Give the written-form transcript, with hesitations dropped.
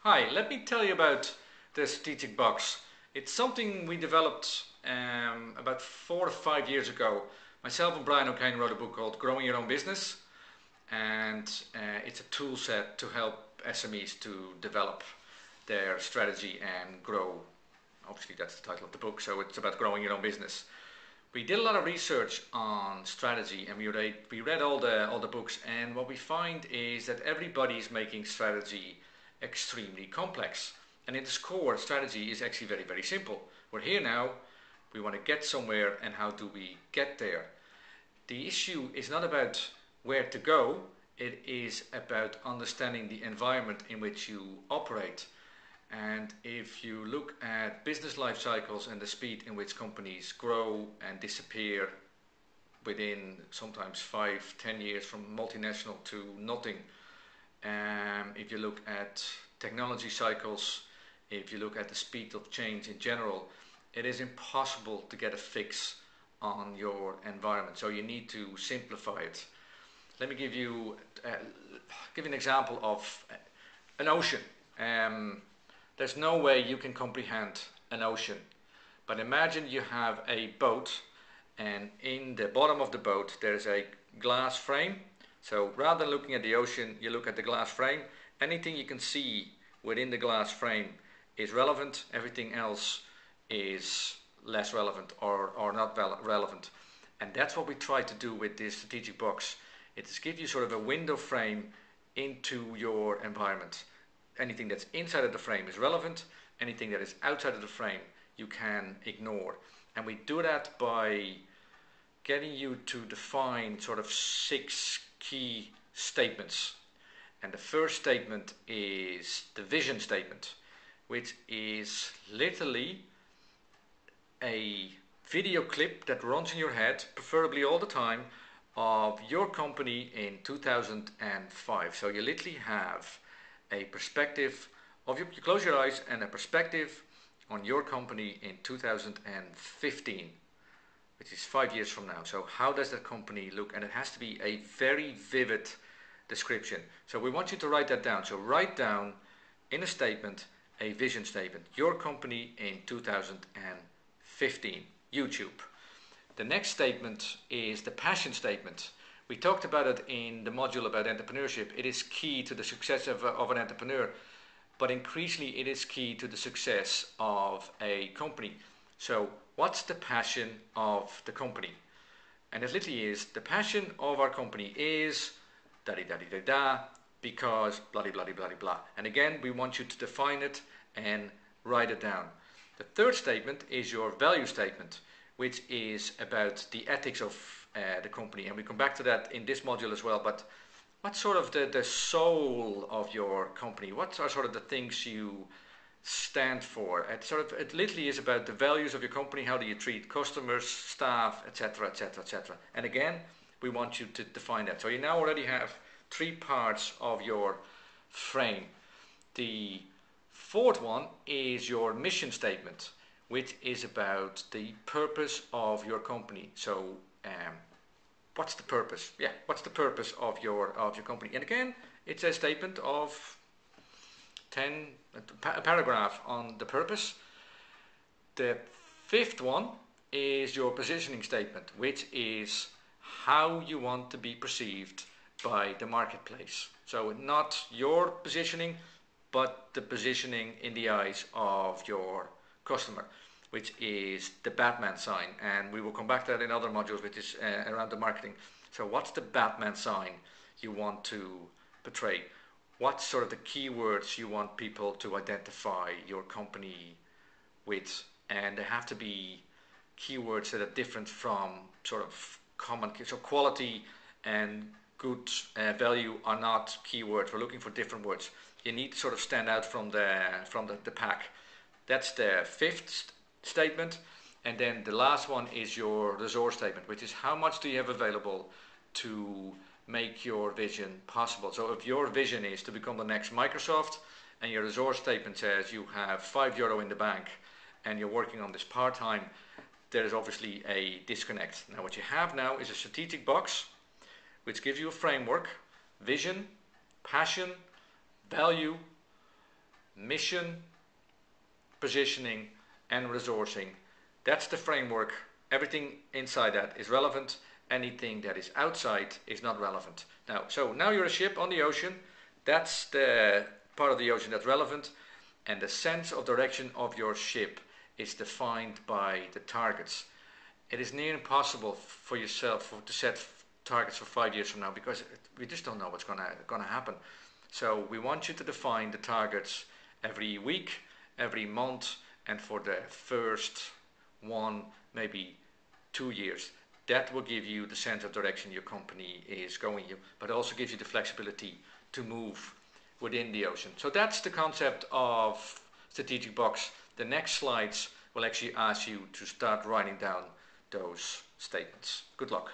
Hi, let me tell you about the strategic box. It's something we developed about 4 or 5 years ago. Myself and Brian O'Kane wrote a book called Growing Your Own Business, and it's a tool set to help SMEs to develop their strategy and grow. Obviously, that's the title of the book, so it's about growing your own business. We did a lot of research on strategy, and we read all the books, and what we find is that everybody's making strategy extremely complex. And in its core, strategy is actually very, very simple. We're here now, we want to get somewhere, and how do we get there? The issue is not about where to go, it is about understanding the environment in which you operate. And if you look at business life cycles and the speed in which companies grow and disappear within sometimes 5, 10 years from multinational to nothing, if you look at technology cycles, if you look at the speed of change in general, it is impossible to get a fix on your environment. So you need to simplify it. Let me give you an example of an ocean. There's no way you can comprehend an ocean. But imagine you have a boat, and in the bottom of the boat there's a glass frame. So rather than looking at the ocean, you look at the glass frame. Anything you can see within the glass frame is relevant. Everything else is less relevant or not relevant. And that's what we try to do with this strategic box. It is give you sort of a window frame into your environment. Anything that's inside of the frame is relevant. Anything that is outside of the frame you can ignore. And we do that by getting you to define sort of 6 key statements. And the first statement is the vision statement, which is literally a video clip that runs in your head, preferably all the time, of your company in 2005. So you literally have a perspective of you close your eyes and a perspective on your company in 2015, which is 5 years from now. So how does that company look? And it has to be a very vivid description. So we want you to write that down. So write down in a statement a vision statement. Your company in 2015, YouTube. The next statement is the passion statement. We talked about it in the module about entrepreneurship. It is key to the success of an entrepreneur, but increasingly it is key to the success of a company. So what's the passion of the company? And it literally is, the passion of our company is da-di-da-di-da-da, because blah-di-blah-di-blah-di-blah. And again, we want you to define it and write it down. The third statement is your value statement, which is about the ethics of the company. And we come back to that in this module as well. But what's sort of the soul of your company? What are sort of the things you stand for? It literally is about the values of your company. How do you treat customers, staff, etc., etc., etc. And again, we want you to define that. So you now already have 3 parts of your frame. The fourth one is your mission statement, which is about the purpose of your company. So what's the purpose? Yeah, what's the purpose of your company? And again, it's a statement of a paragraph on the purpose. The fifth one is your positioning statement, which is how you want to be perceived by the marketplace. So not your positioning, but the positioning in the eyes of your customer, which is the Batman sign. And we will come back to that in other modules, which is around the marketing. So what's the Batman sign you want to portray? What's sort of the keywords you want people to identify your company with? And they have to be keywords that are different from sort of common. So quality and good value are not keywords. We're looking for different words. You need to sort of stand out from the pack. That's the fifth statement. And then the last one is your resource statement, which is how much do you have available to make your vision possible. So if your vision is to become the next Microsoft and your resource statement says you have €5 in the bank and you're working on this part-time, there is obviously a disconnect. Now what you have now is a strategic box which gives you a framework, vision, passion, value, mission, positioning, and resourcing. That's the framework. Everything inside that is relevant. Anything that is outside is not relevant. Now you're a ship on the ocean. That's the part of the ocean that's relevant. And the sense of direction of your ship is defined by the targets. It is near impossible for yourself to set targets for 5 years from now, because we just don't know what's gonna happen. So we want you to define the targets every week, every month, and for the first 1, maybe 2 years. That will give you the sense of direction your company is going in, but also gives you the flexibility to move within the ocean. So that's the concept of strategic box. The next slides will actually ask you to start writing down those statements. Good luck.